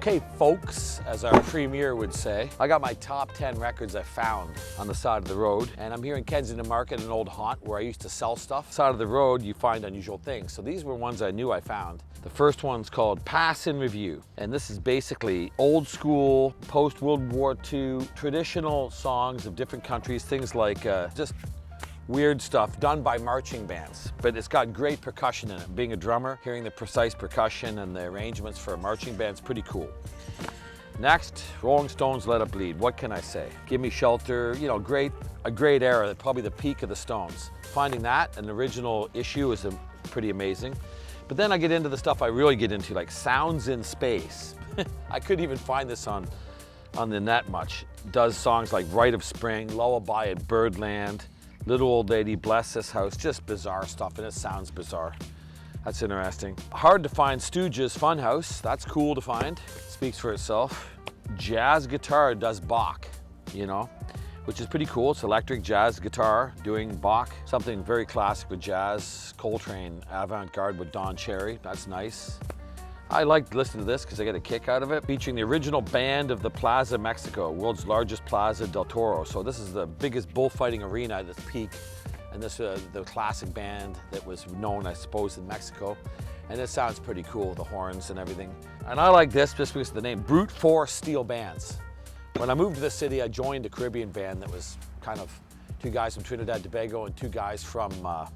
Okay, folks, as our premier would say, I got my top 10 records I found on the side of the road, and I'm here in Kensington Market, an old haunt where I used to sell stuff. Side of the road, you find unusual things. So these were ones I knew I found. The first one's called Pass in Review, and this is basically old school, post-World War II, traditional songs of different countries, things like just weird stuff done by marching bands, but it's got great percussion in it. Being a drummer, hearing the precise percussion and the arrangements for a marching band's pretty cool. Next, Rolling Stones, Let It Bleed. What can I say? Give Me Shelter, you know, a great era, probably the peak of the Stones. Finding that, an original issue, is pretty amazing. But then I get into the stuff I really get into, like Sounds in Space. I couldn't even find this on the net much. Does songs like Rite of Spring, Lullaby at Birdland, Little Old Lady, Bless This House, just bizarre stuff, and it sounds bizarre. That's interesting. Hard to find Stooges Funhouse, that's cool to find, speaks for itself. Jazz guitar does Bach, you know, which is pretty cool. It's electric jazz guitar doing Bach, something very classic with jazz. Coltrane, avant-garde with Don Cherry, that's nice. I like listening to this because I get a kick out of it. Featuring the original band of the Plaza Mexico, world's largest Plaza del Toro. So this is the biggest bullfighting arena at its peak. And this the classic band that was known, I suppose, in Mexico. And it sounds pretty cool, the horns and everything. And I like this just because of the name, Brute Force Steel Bands. When I moved to this city, I joined a Caribbean band that was kind of 2 guys from Trinidad and Tobago and 2 guys from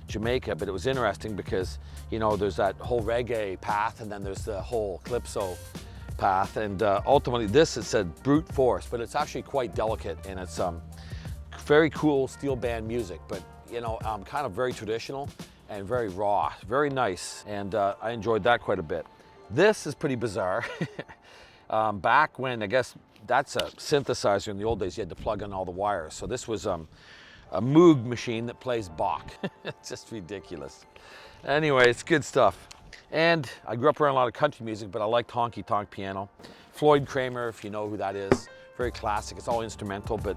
Jamaica, but it was interesting because, you know, there's that whole reggae path and then there's the whole calypso path, and ultimately this, it said Brute Force, but it's actually quite delicate, and it's very cool steel band music, but you know, kind of very traditional and very raw, very nice, and I enjoyed that quite a bit. This is pretty bizarre. Back when, I guess that's a synthesizer in the old days, you had to plug in all the wires, so this was a Moog machine that plays Bach. It's just ridiculous. Anyway, it's good stuff. And I grew up around a lot of country music, but I liked honky tonk piano. Floyd Kramer, if you know who that is, very classic. It's all instrumental, but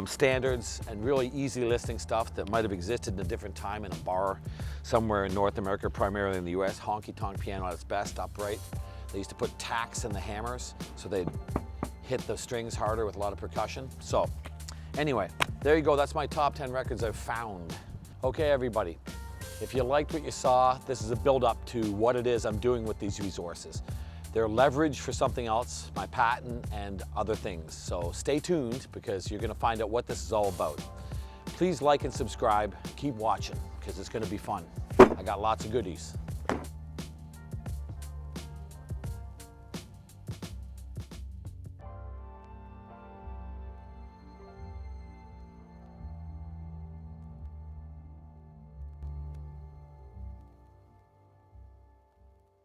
standards and really easy listening stuff that might have existed in a different time in a bar somewhere in North America, primarily in the US. Honky tonk piano at its best, upright. They used to put tacks in the hammers, so they'd hit the strings harder with a lot of percussion. So anyway, there you go. That's my top 10 records I've found. Okay, everybody, if you liked what you saw, this is a build-up to what it is I'm doing with these resources. They're leverage for something else, my patent and other things. So stay tuned because you're going to find out what this is all about. Please like and subscribe. Keep watching because it's going to be fun. I got lots of goodies.